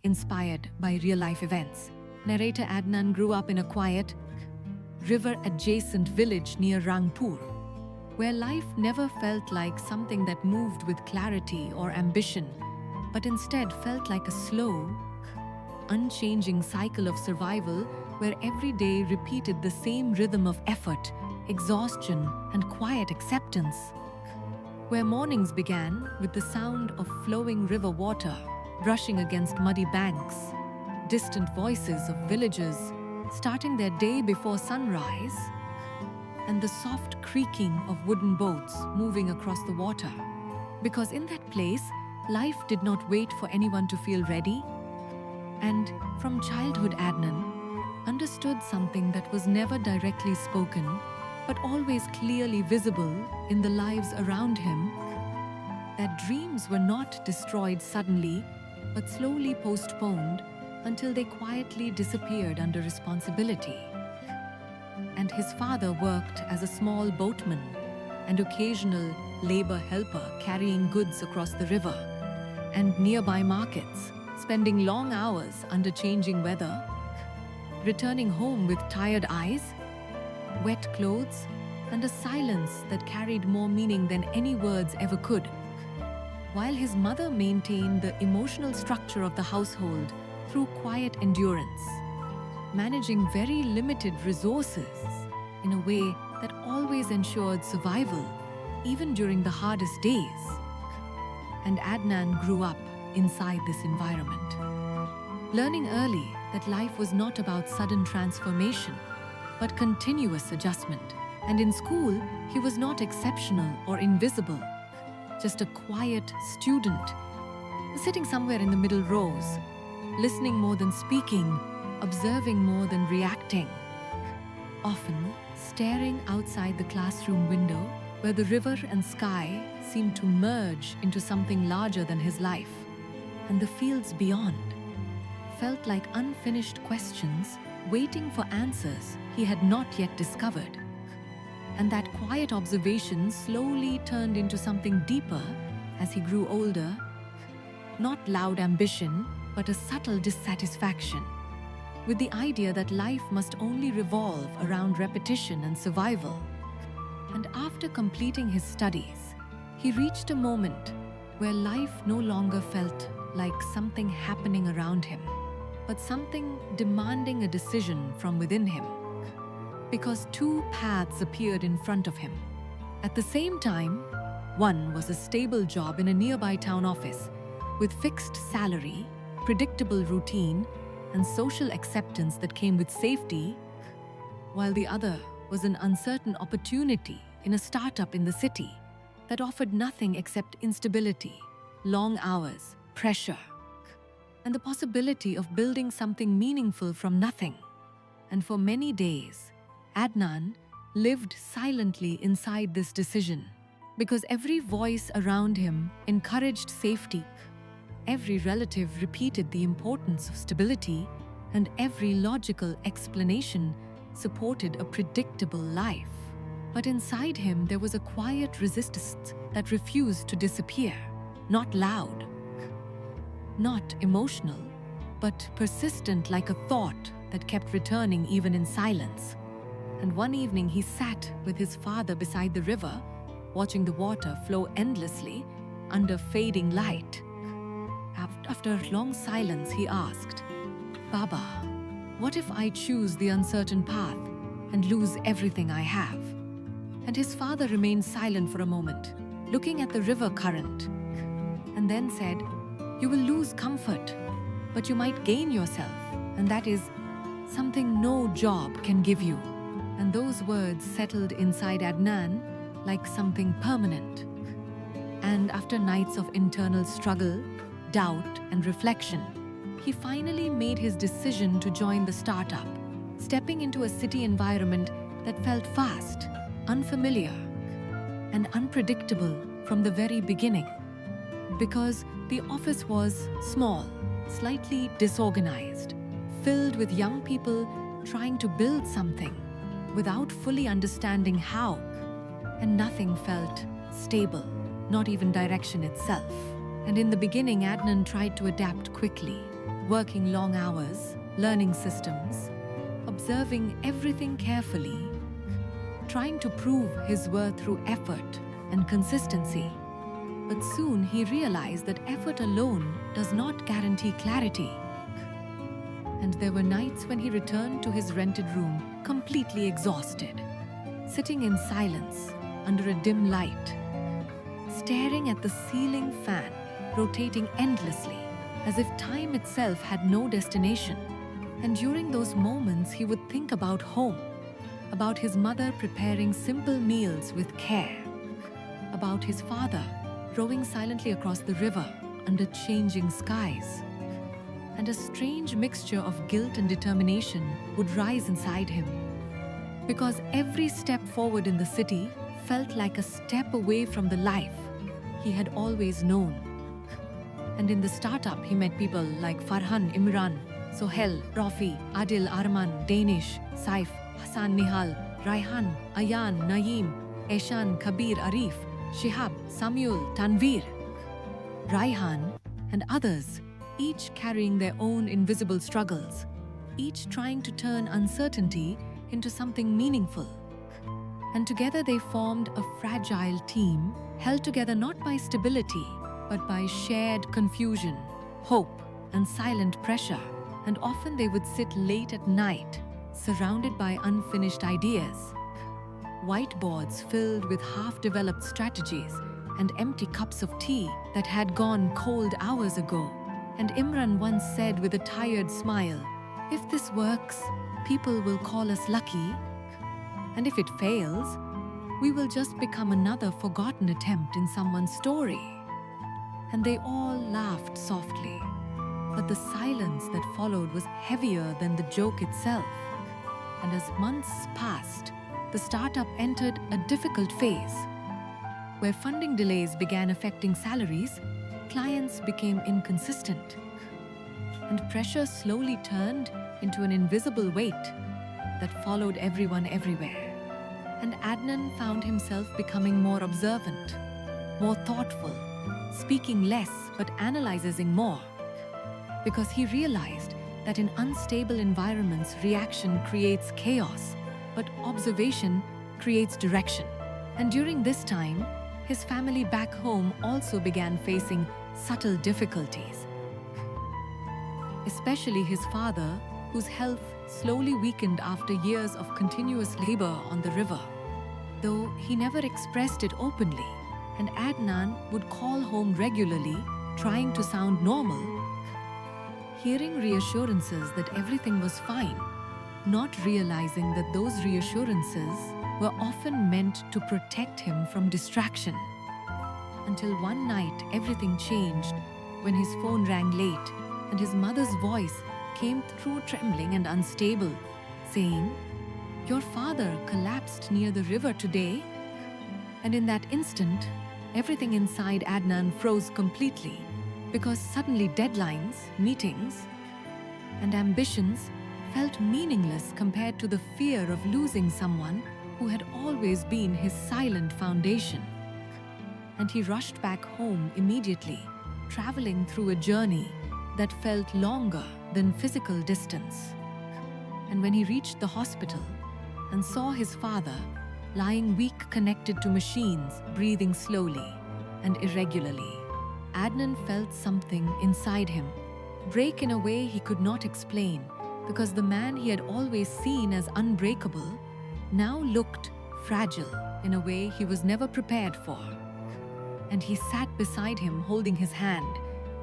inspired by real-life events. Narrator Adnan grew up in a quiet, river-adjacent village near Rangpur, where life never felt like something that moved with clarity or ambition, but instead felt like a slow, unchanging cycle of survival where every day repeated the same rhythm of effort, exhaustion, and quiet acceptance. Where mornings began with the sound of flowing river water brushing against muddy banks, distant voices of villagers starting their day before sunrise, and the soft creaking of wooden boats moving across the water. Because in that place, life did not wait for anyone to feel ready. And from childhood, Adnan understood something that was never directly spoken, but always clearly visible in the lives around him, that dreams were not destroyed suddenly, but slowly postponed until they quietly disappeared under responsibility. And his father worked as a small boatman and occasional labor helper carrying goods across the river and nearby markets, spending long hours under changing weather, returning home with tired eyes, wet clothes, and a silence that carried more meaning than any words ever could. While his mother maintained the emotional structure of the household through quiet endurance, managing very limited resources in a way that always ensured survival, even during the hardest days. And Adnan grew up inside this environment, learning early that life was not about sudden transformation, but continuous adjustment. And in school, he was not exceptional or invisible, just a quiet student, sitting somewhere in the middle rows, listening more than speaking, observing more than reacting, often staring outside the classroom window where the river and sky seemed to merge into something larger than his life, and the fields beyond felt like unfinished questions waiting for answers he had not yet discovered. And that quiet observation slowly turned into something deeper as he grew older, not loud ambition, but a subtle dissatisfaction with the idea that life must only revolve around repetition and survival. And after completing his studies, he reached a moment where life no longer felt like something happening around him, but something demanding a decision from within him. Because two paths appeared in front of him. At the same time, one was a stable job in a nearby town office with fixed salary, predictable routine, and social acceptance that came with safety, while the other was an uncertain opportunity in a startup in the city that offered nothing except instability, long hours, pressure, and the possibility of building something meaningful from nothing. And for many days, Adnan lived silently inside this decision, because every voice around him encouraged safety, every relative repeated the importance of stability, and every logical explanation supported a predictable life. But inside him there was a quiet resistance that refused to disappear, not loud, not emotional, but persistent like a thought that kept returning even in silence. And one evening he sat with his father beside the river, watching the water flow endlessly under fading light. After a long silence, he asked, "Baba, what if I choose the uncertain path and lose everything I have?" And his father remained silent for a moment, looking at the river current, and then said, "You will lose comfort, but you might gain yourself, and that is something no job can give you." And those words settled inside Adnan like something permanent. And after nights of internal struggle, doubt, and reflection, he finally made his decision to join the startup, stepping into a city environment that felt fast, unfamiliar, and unpredictable from the very beginning. Because the office was small, slightly disorganized, filled with young people trying to build something without fully understanding how, and nothing felt stable, not even direction itself. And in the beginning, Adnan tried to adapt quickly, working long hours, learning systems, observing everything carefully, trying to prove his worth through effort and consistency. But soon he realized that effort alone does not guarantee clarity. And there were nights when he returned to his rented room completely exhausted, sitting in silence under a dim light, staring at the ceiling fan rotating endlessly as if time itself had no destination. And during those moments he would think about home, about his mother preparing simple meals with care, about his father rowing silently across the river under changing skies. And a strange mixture of guilt and determination would rise inside him, because every step forward in the city felt like a step away from the life he had always known. And in the startup, he met people like Farhan, Imran, Sohel, Rafi, Adil, Arman, Danish, Saif, Hassan, Nihal, Raihan, Ayan, Naeem, Eshan, Kabir, Arif, Shihab, Samuel, Tanvir, Raihan, and others, each carrying their own invisible struggles, each trying to turn uncertainty into something meaningful. And together they formed a fragile team, held together not by stability, but by shared confusion, hope, and silent pressure. And often they would sit late at night, surrounded by unfinished ideas, whiteboards filled with half-developed strategies, and empty cups of tea that had gone cold hours ago. And Imran once said with a tired smile, "If this works, people will call us lucky. And if it fails, we will just become another forgotten attempt in someone's story." And they all laughed softly. But the silence that followed was heavier than the joke itself. And as months passed, the startup entered a difficult phase, where funding delays began affecting salaries, clients became inconsistent, and pressure slowly turned into an invisible weight that followed everyone everywhere. And Adnan found himself becoming more observant, more thoughtful, speaking less but analyzing more, because he realized that in unstable environments, reaction creates chaos, but observation creates direction. And during this time, his family back home also began facing subtle difficulties, especially his father, whose health slowly weakened after years of continuous labor on the river. Though he never expressed it openly, and Adnan would call home regularly, trying to sound normal, hearing reassurances that everything was fine, not realizing that those reassurances were often meant to protect him from distraction. Until one night, everything changed when his phone rang late and his mother's voice came through trembling and unstable, saying, "Your father collapsed near the river today." And in that instant, everything inside Adnan froze completely, because suddenly deadlines, meetings, and ambitions felt meaningless compared to the fear of losing someone who had always been his silent foundation. And he rushed back home immediately, traveling through a journey that felt longer than physical distance. And when he reached the hospital and saw his father lying weak, connected to machines, breathing slowly and irregularly, Adnan felt something inside him break in a way he could not explain, because the man he had always seen as unbreakable now looked fragile in a way he was never prepared for. And he sat beside him, holding his hand,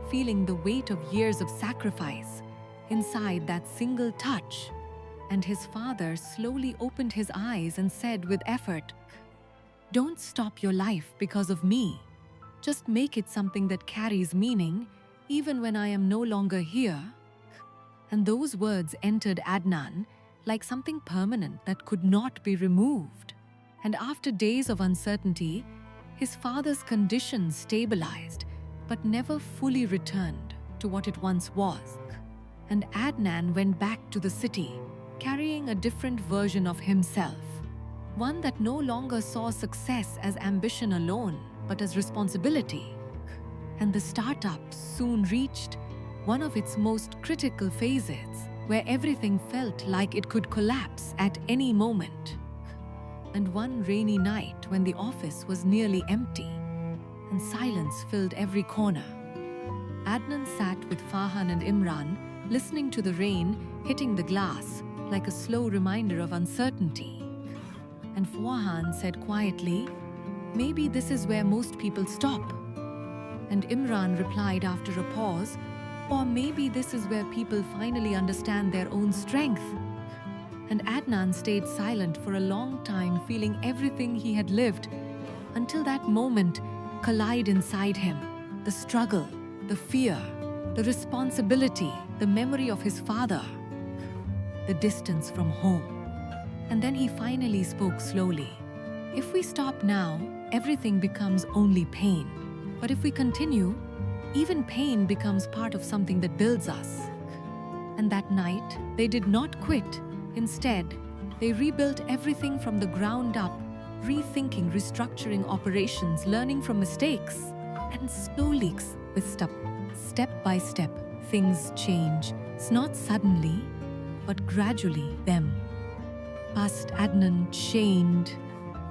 feeling the weight of years of sacrifice inside that single touch. And his father slowly opened his eyes and said with effort, "Don't stop your life because of me. Just make it something that carries meaning, even when I am no longer here." And those words entered Adnan like something permanent that could not be removed. And after days of uncertainty, his father's condition stabilized, but never fully returned to what it once was. And Adnan went back to the city, carrying a different version of himself, one that no longer saw success as ambition alone, but as responsibility. And the startup soon reached one of its most critical phases, where everything felt like it could collapse at any moment. And one rainy night when the office was nearly empty and silence filled every corner, Adnan sat with Farhan and Imran, listening to the rain hitting the glass like a slow reminder of uncertainty. And Farhan said quietly, "Maybe this is where most people stop." And Imran replied after a pause, "Or maybe this is where people finally understand their own strength." And Adnan stayed silent for a long time, feeling everything he had lived, until that moment collide inside him. The struggle, the fear, the responsibility, the memory of his father, the distance from home. And then he finally spoke slowly. "If we stop now, everything becomes only pain. But if we continue, even pain becomes part of something that builds us." And that night, they did not quit. Instead, they rebuilt everything from the ground up, rethinking, restructuring operations, learning from mistakes. And slowly, step by step, things change. It's not suddenly, but gradually them. Past Adnan chained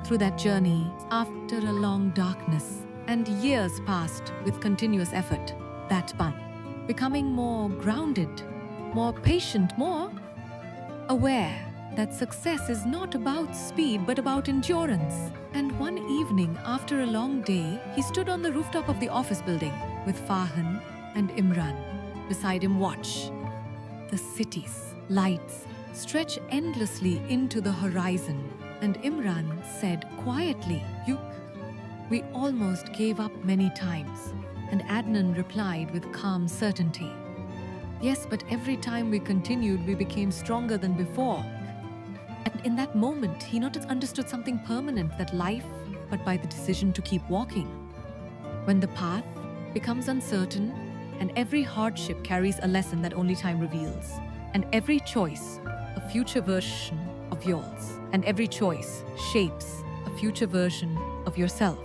through that journey after a long darkness, and years passed with continuous effort. That spun, becoming more grounded, more patient, more aware that success is not about speed but about endurance. And one evening, after a long day, he stood on the rooftop of the office building with Farhan and Imran beside him. Watch the city's lights stretch endlessly into the horizon. And Imran said quietly, We almost gave up many times." And Adnan replied with calm certainty, "Yes, but every time we continued, we became stronger than before." And in that moment, he not just understood something permanent, that life, but by the decision to keep walking. When the path becomes uncertain, and every hardship carries a lesson that only time reveals, and every choice, a future version of yours, and every choice shapes a future version of yourself.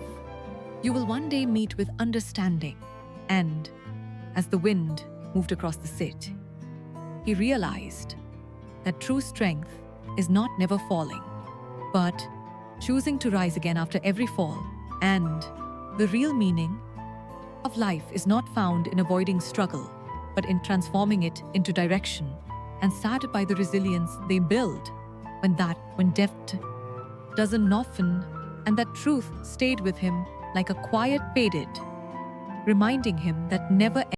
You will one day meet with understanding. And as the wind moved across the city, he realized that true strength is not never falling, but choosing to rise again after every fall. And the real meaning of life is not found in avoiding struggle, but in transforming it into direction, and started by the resilience they build when depth doesn't often, and that truth stayed with him like a quiet faded, reminding him that never